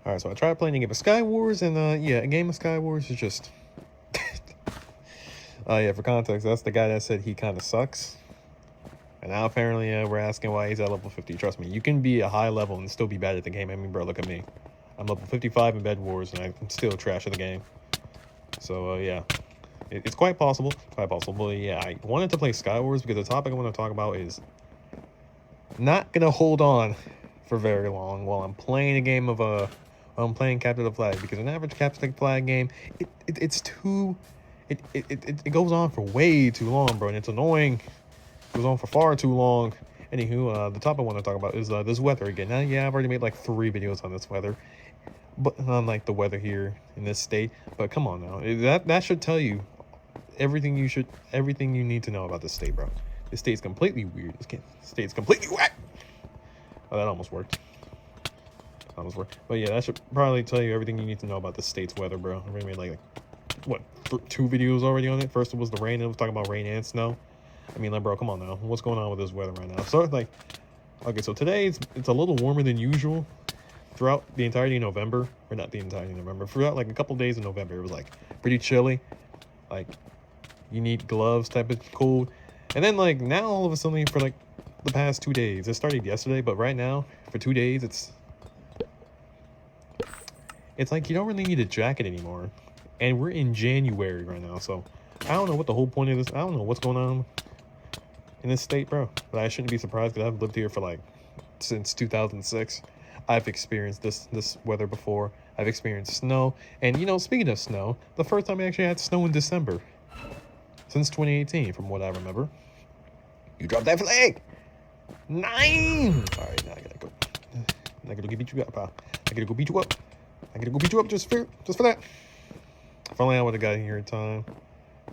Alright, so I tried playing a game of Sky Wars, and yeah, a game of Sky Wars is just... yeah, for context, that's the guy that said he kind of sucks. And now apparently we're asking why he's at level 50. Trust me, you can be a high level and still be bad at the game. I mean, bro, look at me. I'm level 55 in Bed Wars, and I'm still trash at the game. So, yeah. It's quite possible. Quite possible. Yeah, I wanted to play Sky Wars because the topic I want to talk about is not going to hold on for very long while I'm playing a game of I'm playing Capture the Flag, because an average Capture the Flag game, it's too... It goes on for way too long, bro, and it's annoying. It goes on for far too long. Anywho, the topic I want to talk about is this weather again. Now, yeah, I've already made like 3 videos on this weather, but on like the weather here in this state. But come on now, that should tell you everything you need to know about this state, bro. This state's completely weird. This state's completely whack. Oh, that almost worked. But yeah, that should probably tell you everything you need to know about the state's weather, bro. I already made like what, 2 videos already on it. First it was the rain, and it was talking about rain and snow. I mean, like, bro, come on now. What's going on with this weather right now? So like, okay, so today it's a little warmer than usual throughout the entirety of November, or not the entirety of November. Throughout like a couple days in November, it was like pretty chilly. Like, you need gloves type of cold. And then like now all of a sudden for like the past 2 days, it started yesterday, but right now for 2 days it's like you don't really need a jacket anymore. And we're in January right now, so I don't know what the whole point of this. I don't know what's going on in this state, bro. But I shouldn't be surprised because I've lived here for like since 2006. I've experienced this weather before. I've experienced snow, and you know, speaking of snow, the first time I actually had snow in December since 2018, from what I remember. You dropped that flag. 9. All right, now I gotta go. I gotta go beat you up, pal. I gotta go beat you up. Just for that. If only I would have got here in time,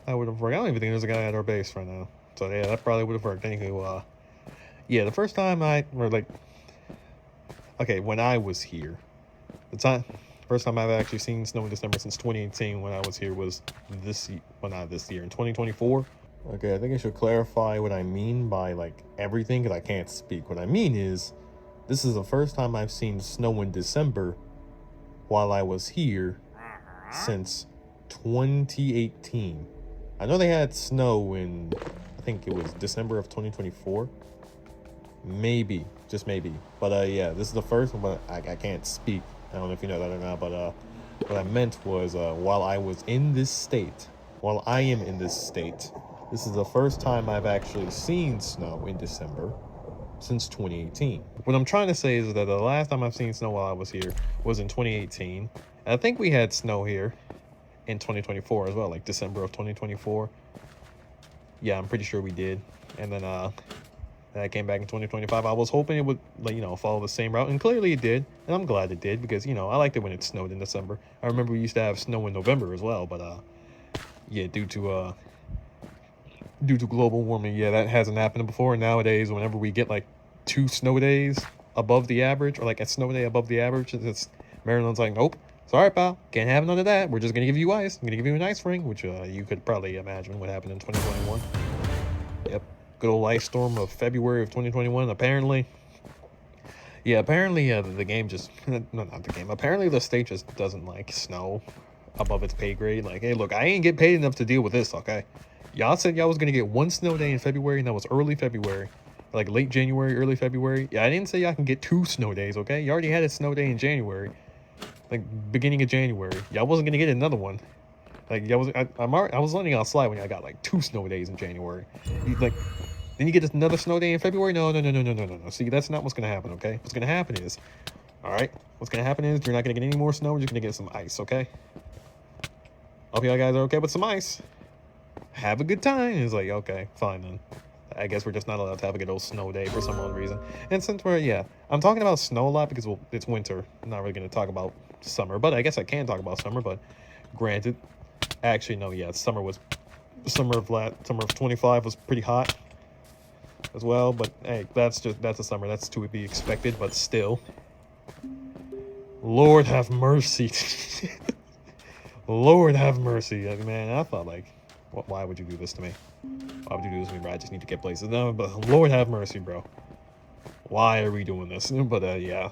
I would have worked. I don't even think there's a guy at our base right now. So yeah, that probably would have worked. Anywho, yeah, the first time when I was here, first time I've actually seen snow in December since 2018 when I was here was not this year, in 2024. Okay, I think I should clarify what I mean by like everything, because I can't speak. What I mean is, this is the first time I've seen snow in December while I was here since 2018. I know they had snow in, I think it was December of 2024. Maybe, just maybe. But yeah, this is the first one, but I can't speak. I don't know if you know that or not, but what I meant was while I am in this state, this is the first time I've actually seen snow in December since 2018. What I'm trying to say is that the last time I've seen snow while I was here was in 2018. And I think we had snow here in 2024 as well, like December of 2024. Yeah, I'm pretty sure we did. And then I came back in 2025. I was hoping it would, like, you know, follow the same route, and clearly it did. And I'm glad it did, because, you know, I liked it when it snowed in December. I remember we used to have snow in November as well, but yeah, due to global warming, yeah, that hasn't happened before. Nowadays, whenever we get like 2 snow days above the average, or like a snow day above the average, it's Maryland's like, nope, sorry, pal, can't have none of that. We're just gonna give you ice. I'm gonna give you an ice ring, which you could probably imagine what happened in 2021. Yep, good old ice storm of February of 2021. Apparently, the game just not the game. Apparently, the state just doesn't like snow above its pay grade. Like, hey, look, I ain't get paid enough to deal with this, okay? Y'all said y'all was gonna get 1 snow day in February, and that was early February, like late January, early February. Yeah, I didn't say y'all can get 2 snow days, okay? You already had a snow day in January, like beginning of January. Y'all wasn't gonna get another one. Like, y'all was I was letting y'all slide when y'all got like 2 snow days in January. Then you get another snow day in February. No. See, that's not what's gonna happen, okay? What's gonna happen is, all right. What's gonna happen is you're not gonna get any more snow. You're just gonna get some ice, okay? Hope y'all guys are okay with some ice. Have a good time. And it's like, okay, fine then. I guess we're just not allowed to have a good old snow day for some odd reason. And since I'm talking about snow a lot because it's winter. I'm not really going to talk about summer, but I guess I can talk about summer. But granted, actually, no, yeah, summer of 25 was pretty hot as well. But hey, that's a summer. That's to be expected. But still, Lord have mercy. Lord have mercy, man. I thought like, why would you do this to me? Why would you do this to me, bro? I just need to get places. No, but Lord have mercy, bro. Why are we doing this? But yeah,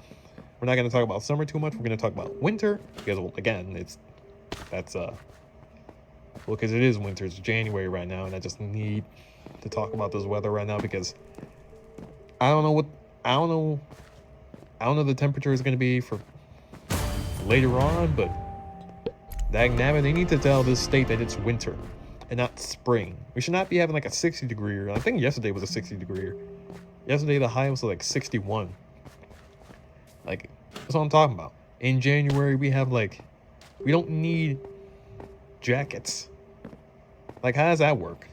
we're not going to talk about summer too much. We're going to talk about winter because, well, again, because it is winter. It's January right now, and I just need to talk about this weather right now because I don't know the temperature is going to be for later on, but dagnabbit, they need to tell this state that it's winter and not spring. We should not be having like a 60 degree. I think yesterday was a 60 degree. Yesterday the high was like 61. Like, that's what I'm talking about. In January we don't need jackets. Like, how does that work?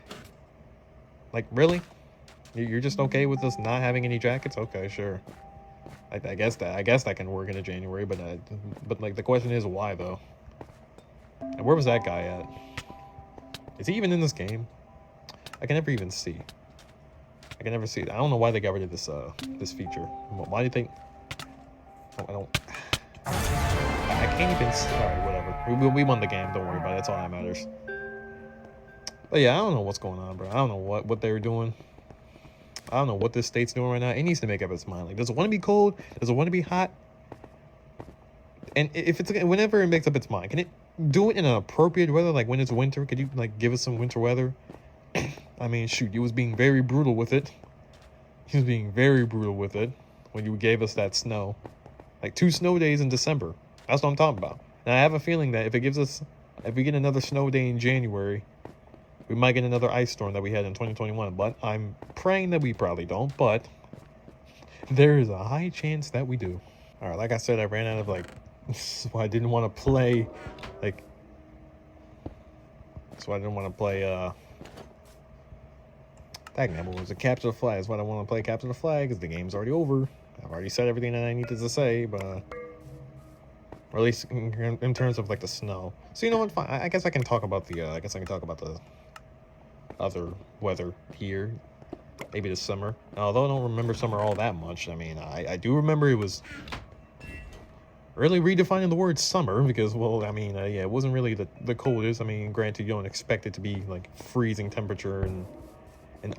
Like, really? You're just okay with us not having any jackets? Okay, sure. I guess that can work into January, but like the question is why though? And where was that guy at? Is he even in this game? I can never even see. I can never see it. I don't know why they got rid of this this feature. Why do you think? I can't even. Alright, whatever. We won the game. Don't worry about it. That's all that matters. But yeah, I don't know what's going on, bro. I don't know what they were doing. I don't know what this state's doing right now. It needs to make up its mind. Like, does it want to be cold? Does it want to be hot? And if it's whenever it makes up its mind, can it do it in an appropriate weather? Like when it's winter, could you like give us some winter weather? I mean, shoot, you was being very brutal with it. He was being very brutal with it when you gave us that snow. Like 2 snow days in December. That's what I'm talking about. And I have a feeling that if we get another snow day in January, we might get another ice storm that we had in 2021. But I'm praying that we probably don't. But there is a high chance that we do. All right, like I said, I ran out of so I didn't want to play Dagnabbit was a capture the flag. That's why I don't want to play capture the flag because the game's already over. I've already said everything that I needed to say, but or at least in terms of like the snow. So you know what? Fine. I guess I can talk about the other weather here. Maybe the summer. Although I don't remember summer all that much. I mean, I do remember it was really redefining the word summer because, well, I mean, yeah, it wasn't really the coldest. I mean, granted, you don't expect it to be like freezing temperature in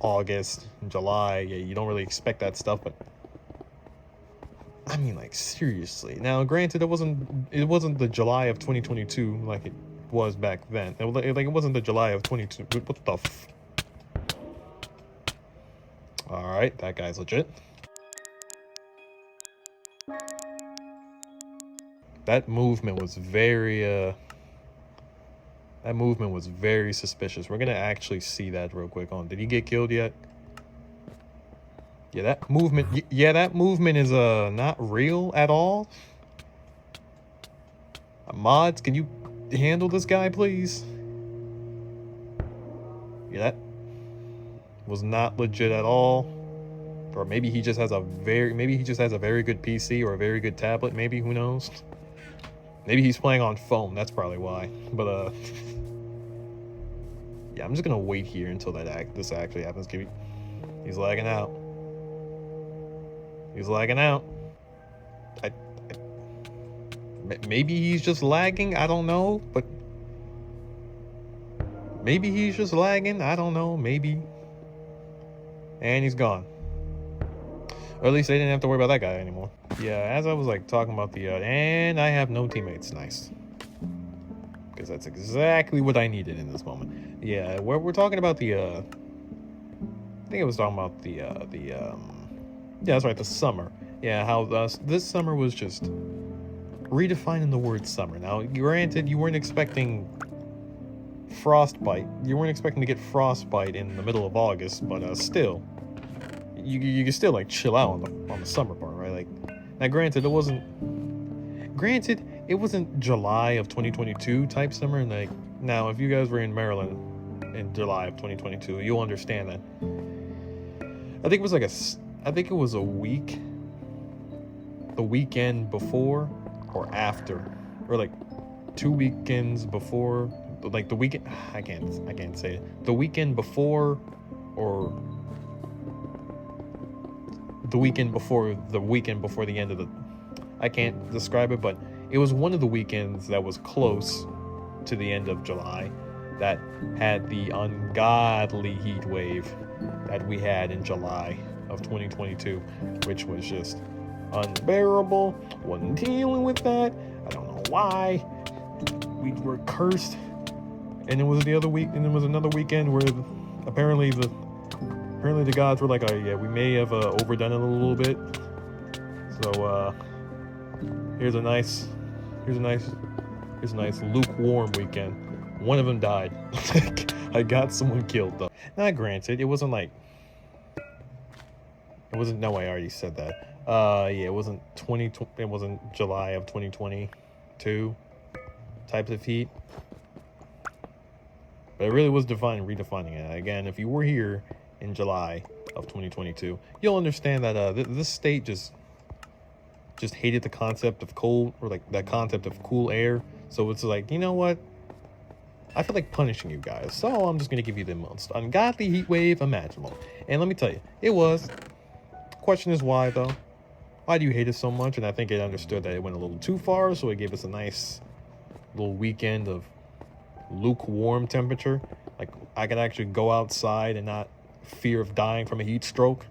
August and July. Yeah, you don't really expect that stuff, but I mean, like, seriously. Now, granted, it wasn't the July of 2022 like it was back then. It wasn't the July of 22. What the f? All right, that guy's legit. That movement was very suspicious. We're gonna actually see that real quick. Did he get killed yet? Yeah, that movement is not real at all. Mods, can you handle this guy, please? Yeah, that was not legit at all. Or maybe he just has a very good PC or a very good tablet. Maybe, who knows? Maybe he's playing on phone. That's probably why. But yeah, I'm just gonna wait here until this actually happens. He's lagging out. He's lagging out. Maybe he's just lagging. I don't know, but maybe he's just lagging. I don't know. Maybe. And he's gone. Or at least they didn't have to worry about that guy anymore. Yeah, as I was like talking about and I have no teammates. Nice. Because that's exactly what I needed in this moment. Yeah, we're talking about I think I was talking about yeah, that's right, the summer. Yeah, how this summer was just redefining the word summer. Now, granted, you weren't expecting frostbite. You weren't expecting to get frostbite in the middle of August, but still, you can still like chill out on the summer part, right? Like, now, granted, it wasn't July of 2022 type summer. And like, now, if you guys were in Maryland in July of 2022, you'll understand that. I think it was a week, the weekend before or after, or like 2 weekends before, like the weekend. I can't say it. The weekend before, or the weekend before the end of the. I can't describe it, but it was one of the weekends that was close to the end of July that had the ungodly heat wave that we had in July of 2022, which was just unbearable. Wasn't dealing with that. I don't know why. We were cursed. And it was the other week, and it was another weekend where apparently the gods were like, oh yeah, we may have overdone it a little bit. So here's a nice lukewarm weekend. One of them died. I got someone killed though. Now granted, it wasn't like, no, I already said that. Yeah, it wasn't July of 2022 types of heat. But it really was redefining it. Again, if you were here in July of 2022, you'll understand that this state just hated the concept of cold, or like that concept of cool air. So it's like, you know what? I feel like punishing you guys. So I'm just going to give you the most ungodly heat wave imaginable. And let me tell you, it was. Question is why, though? Why do you hate it so much? And I think it understood that it went a little too far, so it gave us a nice little weekend of lukewarm temperature. Like, I could actually go outside and not fear of dying from a heat stroke.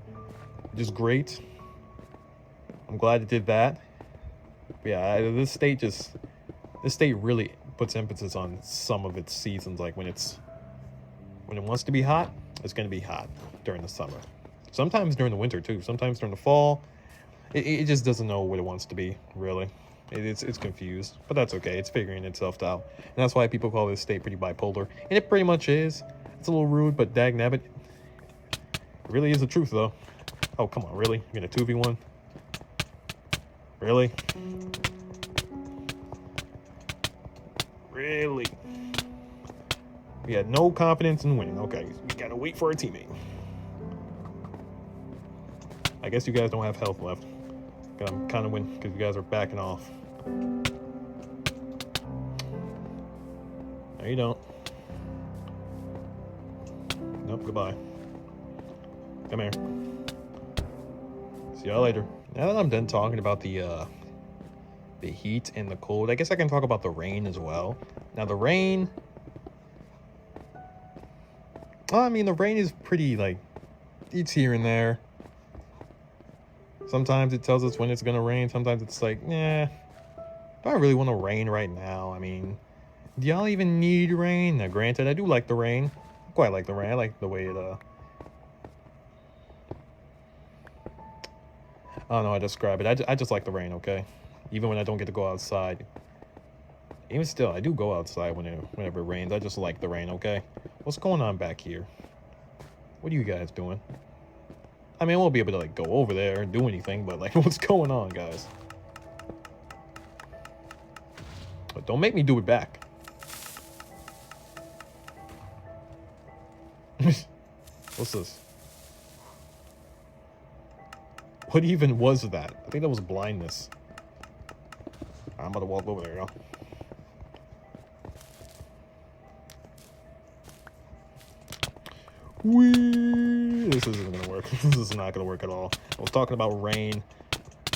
Just great. I'm glad it did that. But yeah, this state really puts emphasis on some of its seasons. Like when it wants to be hot, it's going to be hot during the summer. Sometimes during the winter too. Sometimes during the fall. It just doesn't know what it wants to be, really. It's confused, but that's okay. It's figuring itself out. And that's why people call this state pretty bipolar. And it pretty much is. It's a little rude, but dagnabbit. It really is the truth, though. Oh, come on, really? You're going to 2v1? Really? Really? We had no confidence in winning. Okay, we gotta wait for our teammate. I guess you guys don't have health left. I'm kind of win because you guys are backing off. No, you don't. Nope, goodbye. Come here. See y'all later. Now that I'm done talking about the heat and the cold, I guess I can talk about the rain as well. Now the rain, well, I mean, the rain is pretty, like, it's here and there. Sometimes it tells us when it's gonna rain. Sometimes it's like, nah, do I really want to rain right now? I mean, do y'all even need rain? Now, granted, I do like the rain. I quite like the rain. I like the way it, I don't know how to describe it. I just like the rain, okay? Even when I don't get to go outside. Even still, I do go outside whenever it rains. I just like the rain, okay? What's going on back here? What are you guys doing? I mean, I won't be able to, like, go over there and do anything, but, like, what's going on, guys? But don't make me do it back. What's this? What even was that? I think that was blindness. I'm about to walk over there, y'all. Whee! This isn't gonna work. This is not gonna work at all. I was talking about rain.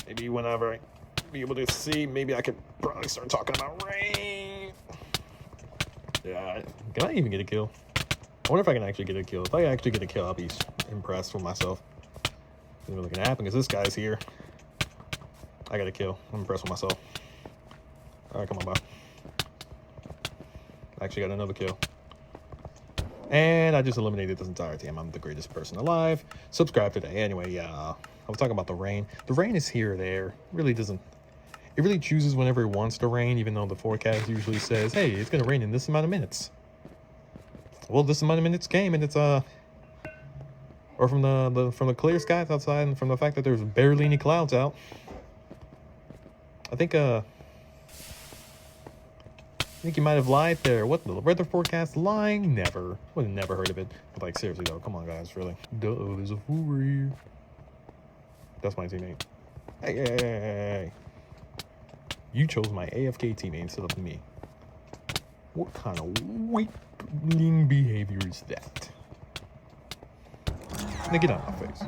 Maybe whenever I be able to see, maybe I could probably start talking about rain. Yeah, can I even get a kill? I wonder if I can actually get a kill. If I actually get a kill, I'll be impressed with myself. What's really gonna happen is this guy's here. I got a kill. I'm impressed with myself. Alright, come on, bye. I actually got another kill. And I just eliminated this entire team. I'm the greatest person alive. Subscribe today. Anyway, yeah, I was talking about the rain. The rain is here or there. It really doesn't. It really chooses whenever it wants to rain, even though the forecast usually says, hey, it's going to rain in this amount of minutes. Well, this amount of minutes came, and it's, or from the clear skies outside, and from the fact that there's barely any clouds out. I think you might have lied there. What, the weather forecast lying? Never. Would have never heard of it. But, like, seriously though, come on, guys, really. Duh, there's a fool right here. That's my teammate. Hey. You chose my AFK teammate instead of me. What kind of weakling behavior is that? Now get out of my face.